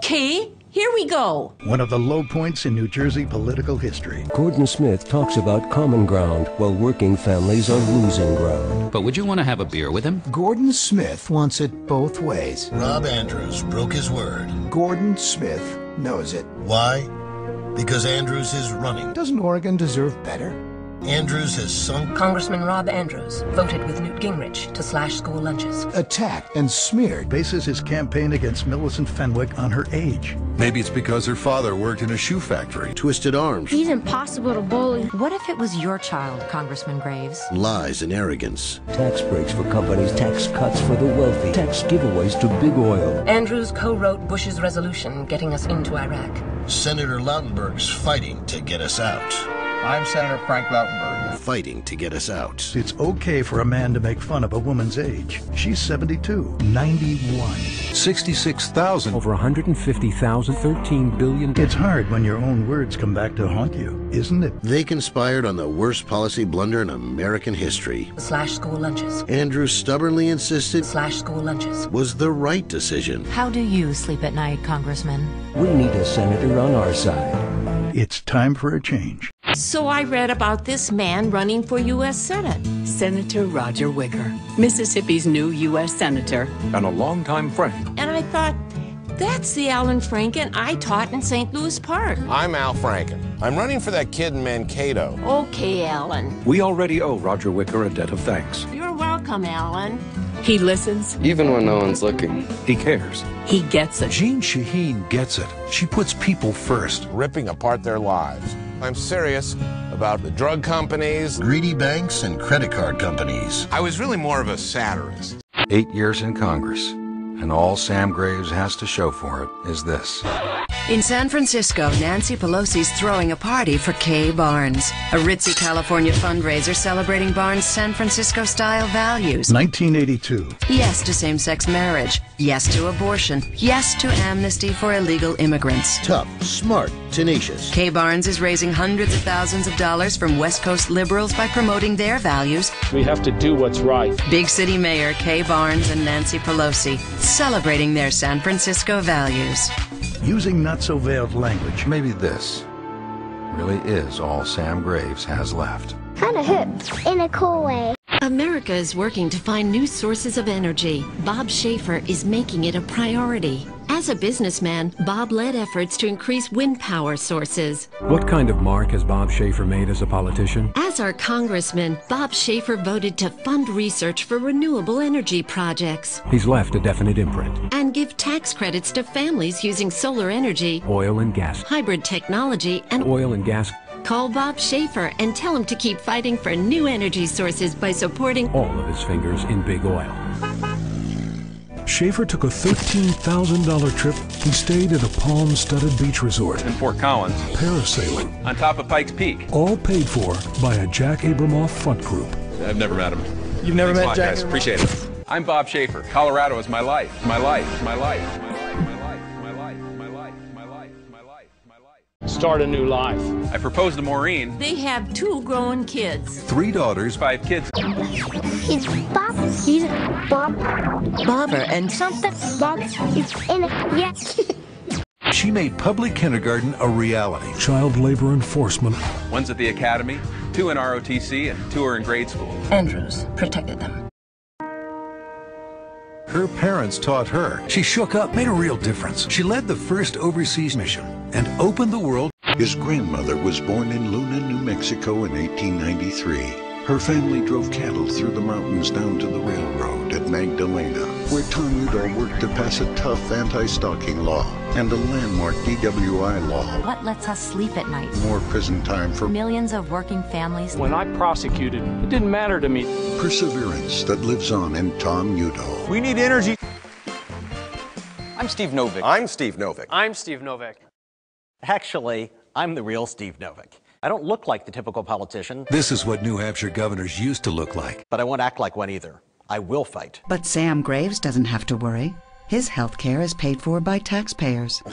Okay, here we go. One of the low points in New Jersey political history. Gordon Smith talks about common ground while working families are losing ground. But would you want to have a beer with him? Gordon Smith wants it both ways. Rob Andrews broke his word. Gordon Smith knows it. Why? Because Andrews is running. Doesn't Oregon deserve better? Andrews has sunk. Congressman Rob Andrews voted with Newt Gingrich to slash school lunches. Attacked and smeared. Bases his campaign against Millicent Fenwick on her age. Maybe it's because her father worked in a shoe factory. Twisted arms. He's impossible to bully. What if it was your child, Congressman Graves? Lies and arrogance. Tax breaks for companies, tax cuts for the wealthy, tax giveaways to big oil. Andrews co-wrote Bush's resolution getting us into Iraq. Senator Lautenberg's fighting to get us out. I'm Senator Frank Lautenberg. Fighting to get us out. It's okay for a man to make fun of a woman's age. She's 72, 91. 66,000. Over 150,000, 13 billion. It's hard when your own words come back to haunt you, isn't it? They conspired on the worst policy blunder in American history. Slash school lunches. Andrews stubbornly insisted Slash school lunches. was the right decision. How do you sleep at night, Congressman? We need a senator on our side. It's time for a change. So I read about this man running for U.S. Senate. Senator Roger Wicker, Mississippi's new U.S. Senator. And a longtime friend. And I thought, that's the Alan Franken I taught in St. Louis Park. I'm Al Franken. I'm running for that kid in Mankato. Okay, Alan. We already owe Roger Wicker a debt of thanks. You're welcome, Alan. He listens. Even when no one's looking. He cares. He gets it. Jean Shaheen gets it. She puts people first. Ripping apart their lives. I'm serious about the drug companies, Greedy banks and credit card companies. I was really more of a satirist. 8 years in Congress, and all Sam Graves has to show for it is this. In San Francisco, Nancy Pelosi's throwing a party for Kay Barnes, a ritzy California fundraiser celebrating Barnes' San Francisco-style values. 1982. Yes to same-sex marriage. Yes to abortion. Yes to amnesty for illegal immigrants. Tough, smart, tenacious. Kay Barnes is raising hundreds of thousands of dollars from West Coast liberals by promoting their values. We have to do what's right. Big City Mayor Kay Barnes and Nancy Pelosi, celebrating their San Francisco values. Using not-so-veiled language. Maybe this really is all Sam Graves has left. Kinda hip, in a cool way. America is working to find new sources of energy. Bob Schaefer is making it a priority. As a businessman, Bob led efforts to increase wind power sources. What kind of mark has Bob Schaefer made as a politician? As our congressman, Bob Schaefer voted to fund research for renewable energy projects. He's left a definite imprint. And give tax credits to families using solar energy, Oil and gas. hybrid technology, and Oil and gas. Call Bob Schaefer and tell him to keep fighting for new energy sources by supporting all of his fingers in big oil. Schaefer took a $13,000 trip. He stayed at a palm-studded beach resort in Fort Collins, parasailing on top of Pikes Peak. All paid for by a Jack Abramoff front group. I've never met him. You've never met Jack? Guys. Appreciate it. I'm Bob Schaefer. Colorado is my life. My life. My life. Start a new life. I proposed to Maureen. They have 2 grown kids. 3 daughters, 5 kids. He's Bob. He's Bob. Bobber and Something. Bob is in it. Yes. She made public kindergarten a reality. Child labor enforcement. One's at the academy, 2 in ROTC, and 2 are in grade school. Andrews protected them. Her parents taught her. She shook up, made a real difference. She led the first overseas mission and opened the world. His grandmother was born in Luna, New Mexico in 1893. Her family drove cattle through the mountains down to the railroad at Magdalena, where Tom Udall worked to pass a tough anti-stalking law and a landmark DWI law. What lets us sleep at night? More prison time for millions of working families. When I prosecuted, it didn't matter to me. Perseverance that lives on in Tom Udall. We need energy. I'm Steve Novick. I'm Steve Novick. I'm Steve Novick. Actually, I'm the real Steve Novick. I don't look like the typical politician. This is what New Hampshire governors used to look like. But I won't act like one either. I will fight. But Sam Graves doesn't have to worry. His health care is paid for by taxpayers.